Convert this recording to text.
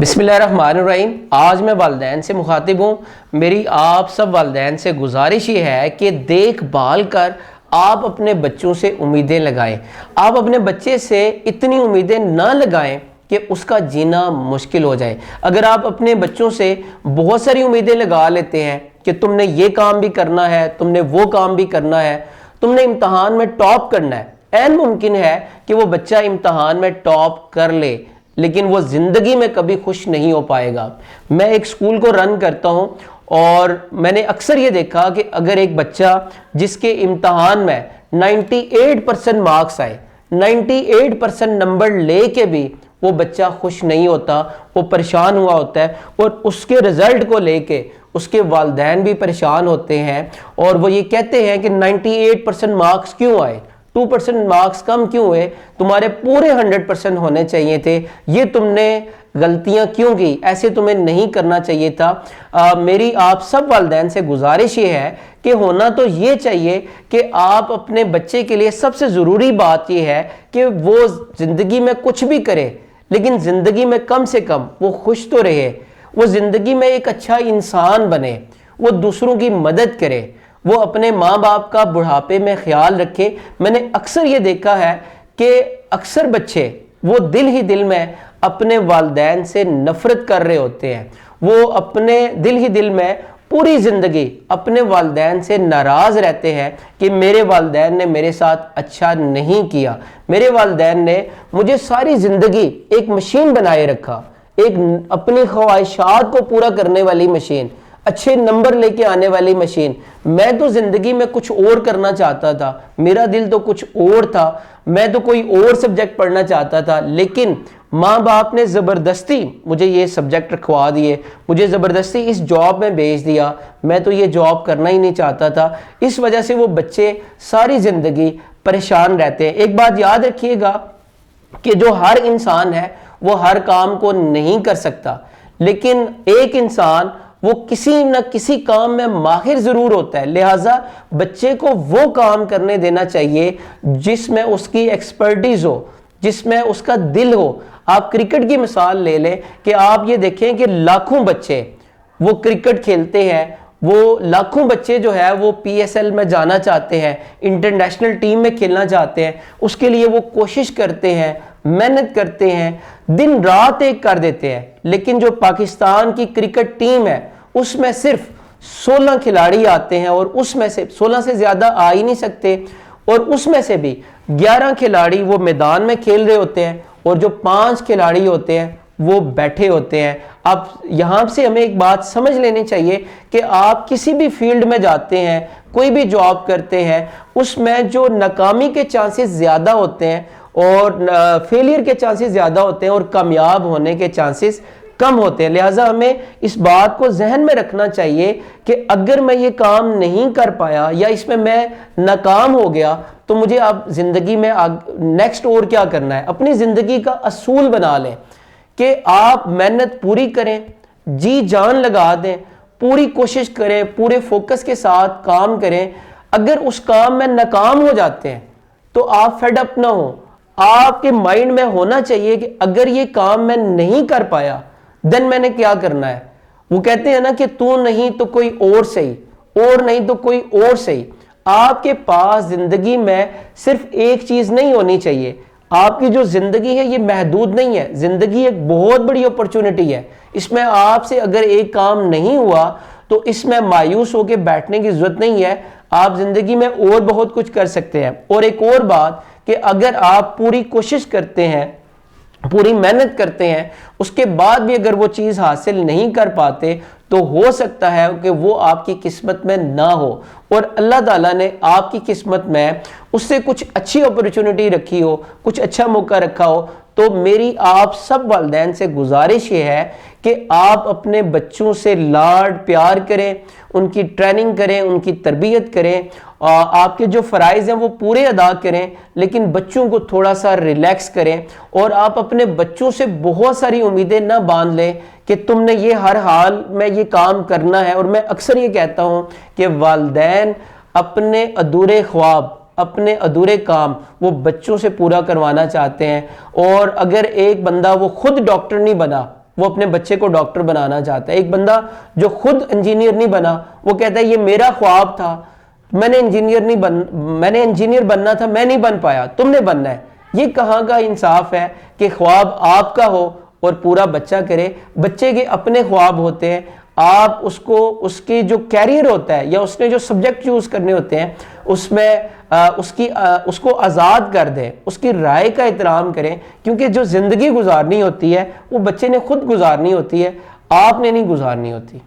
बिस्मिल्लाहिर्रहमानिर्रहीम। आज मैं वालिदैन से मुखातिब हूँ। मेरी आप सब वालिदैन से गुजारिश ये है कि देखभाल कर आप अपने बच्चों से उम्मीदें लगाएं। आप अपने बच्चे से इतनी उम्मीदें ना लगाएं कि उसका जीना मुश्किल हो जाए। अगर आप अपने बच्चों से बहुत सारी उम्मीदें लगा लेते हैं कि तुमने ये काम भी करना है, तुमने वो काम भी करना है, तुमने इम्तहान में टॉप करना है, ऐन मुमकिन है कि वो बच्चा इम्तहान में टॉप कर ले, लेकिन वो ज़िंदगी में कभी खुश नहीं हो पाएगा। मैं एक स्कूल को रन करता हूँ और मैंने अक्सर ये देखा कि अगर एक बच्चा जिसके इम्तहान में 98% मार्क्स आए, 98% नंबर ले के भी वो बच्चा खुश नहीं होता, वो परेशान हुआ होता है और उसके रिज़ल्ट को लेके उसके वालिदैन भी परेशान होते हैं और वो ये कहते हैं कि 98% मार्क्स क्यों आए, 2% मार्क्स कम क्यों हुए, तुम्हारे पूरे 100% होने चाहिए थे, ये तुमने गलतियां क्यों की, ऐसे तुम्हें नहीं करना चाहिए था। मेरी आप सब वालिदैन से गुजारिश ये है कि होना तो ये चाहिए कि आप अपने बच्चे के लिए सबसे ज़रूरी बात ये है कि वो ज़िंदगी में कुछ भी करे, लेकिन ज़िंदगी में कम से कम वो खुश तो रहे, वो ज़िंदगी में एक अच्छा इंसान बने, वो दूसरों की मदद करे, वो अपने माँ बाप का बुढ़ापे में ख्याल रखे। मैंने अक्सर ये देखा है कि अक्सर बच्चे वो दिल ही दिल में अपने वालिदैन से नफ़रत कर रहे होते हैं, वो अपने दिल ही दिल में पूरी ज़िंदगी अपने वालिदैन से नाराज़ रहते हैं कि मेरे वालिदैन ने मेरे साथ अच्छा नहीं किया, मेरे वालिदैन ने मुझे सारी ज़िंदगी एक मशीन बनाए रखा, एक अपनी ख्वाहिशात को पूरा करने वाली मशीन, अच्छे नंबर लेके आने वाली मशीन। मैं तो ज़िंदगी में कुछ और करना चाहता था, मेरा दिल तो कुछ और था, मैं तो कोई और सब्जेक्ट पढ़ना चाहता था, लेकिन माँ बाप ने ज़बरदस्ती मुझे ये सब्जेक्ट रखवा दिए, मुझे ज़बरदस्ती इस जॉब में भेज दिया, मैं तो ये जॉब करना ही नहीं चाहता था। इस वजह से वो बच्चे सारी ज़िंदगी परेशान रहते हैं। एक बात याद रखिएगा कि जो हर इंसान है वो हर काम को नहीं कर सकता, लेकिन एक इंसान वो किसी न किसी काम में माहिर ज़रूर होता है। लिहाजा बच्चे को वो काम करने देना चाहिए जिसमें उसकी एक्सपर्टीज़ हो, जिसमें उसका दिल हो। आप क्रिकेट की मिसाल ले लें कि आप ये देखें कि लाखों बच्चे वो क्रिकेट खेलते हैं, वो लाखों बच्चे जो है वो PSL में जाना चाहते हैं, इंटरनेशनल टीम में खेलना चाहते हैं, उसके लिए वो कोशिश करते हैं, मेहनत करते हैं, दिन रात एक कर देते हैं। लेकिन जो पाकिस्तान की क्रिकेट टीम है उसमें सिर्फ 16 खिलाड़ी आते हैं और उसमें से 16 से ज़्यादा आ ही नहीं सकते, और उसमें से भी 11 खिलाड़ी वो मैदान में खेल रहे होते हैं और जो 5 खिलाड़ी होते हैं वो बैठे होते हैं। अब यहाँ से हमें एक बात समझ लेनी चाहिए कि आप किसी भी फील्ड में जाते हैं, कोई भी जॉब करते हैं, उसमें जो नाकामी के चांसेस ज़्यादा होते हैं और फेलियर के चांसेस ज़्यादा होते हैं और कामयाब होने के चांसेस कम होते हैं। लिहाजा हमें इस बात को जहन में रखना चाहिए कि अगर मैं ये काम नहीं कर पाया या इसमें मैं नाकाम हो गया तो मुझे अब ज़िंदगी में नेक्स्ट और क्या करना है। अपनी ज़िंदगी का असूल बना लें कि आप मेहनत पूरी करें, जी जान लगा दें, पूरी कोशिश करें, पूरे फोकस के साथ काम करें। अगर उस काम में नाकाम हो जाते हैं तो आप फेड अप ना हो। आपके माइंड में होना चाहिए कि अगर ये काम मैं नहीं कर पाया देन मैंने क्या करना है। वो कहते हैं ना कि तू नहीं तो कोई और सही, और नहीं तो कोई और सही। आपके पास जिंदगी में सिर्फ एक चीज नहीं होनी चाहिए। आपकी जो जिंदगी है ये महदूद नहीं है, जिंदगी एक बहुत बड़ी अपॉर्चुनिटी है। इसमें आपसे अगर एक काम नहीं हुआ तो इसमें मायूस होकर बैठने की जरूरत नहीं है। आप जिंदगी में और बहुत कुछ कर सकते हैं। और एक और बात कि अगर आप पूरी कोशिश करते हैं, पूरी मेहनत करते हैं, उसके बाद भी अगर वो चीज़ हासिल नहीं कर पाते तो हो सकता है कि वो आपकी किस्मत में ना हो और अल्लाह ताला ने आपकी किस्मत में उससे कुछ अच्छी अपॉर्चुनिटी रखी हो, कुछ अच्छा मौका रखा हो। तो मेरी आप सब वालिदैन से गुजारिश ये है कि आप अपने बच्चों से लाड प्यार करें, उनकी ट्रेनिंग करें, उनकी तरबियत करें, आपके जो फ़राइज़ हैं वो पूरे अदा करें, लेकिन बच्चों को थोड़ा सा रिलैक्स करें। और आप अपने बच्चों से बहुत सारी उम्मीदें ना बांध लें कि तुमने ये हर हाल में ये काम करना है। और मैं अक्सर ये कहता हूँ कि वालिदैन अपने अधूरे ख्वाब, अपने अधूरे काम वो बच्चों से पूरा करवाना चाहते हैं। और अगर एक बंदा वो खुद डॉक्टर नहीं बना, वो अपने बच्चे को डॉक्टर बनाना चाहता है। एक बंदा जो खुद इंजीनियर नहीं बना, वो कहता है ये मेरा ख्वाब था, मैंने इंजीनियर बनना था, मैं नहीं बन पाया, तुमने बनना है। ये कहाँ का इंसाफ है कि ख्वाब आपका हो और पूरा बच्चा करे? बच्चे के अपने ख्वाब होते हैं, आप उसको उसकी जो कैरियर होता है या उसने जो सब्जेक्ट चूज करने होते हैं उसमें उसको आज़ाद कर दें, उसकी राय का एहतराम करें, क्योंकि जो ज़िंदगी गुजारनी होती है वो बच्चे ने खुद गुजारनी होती है, आपने नहीं गुजारनी होती।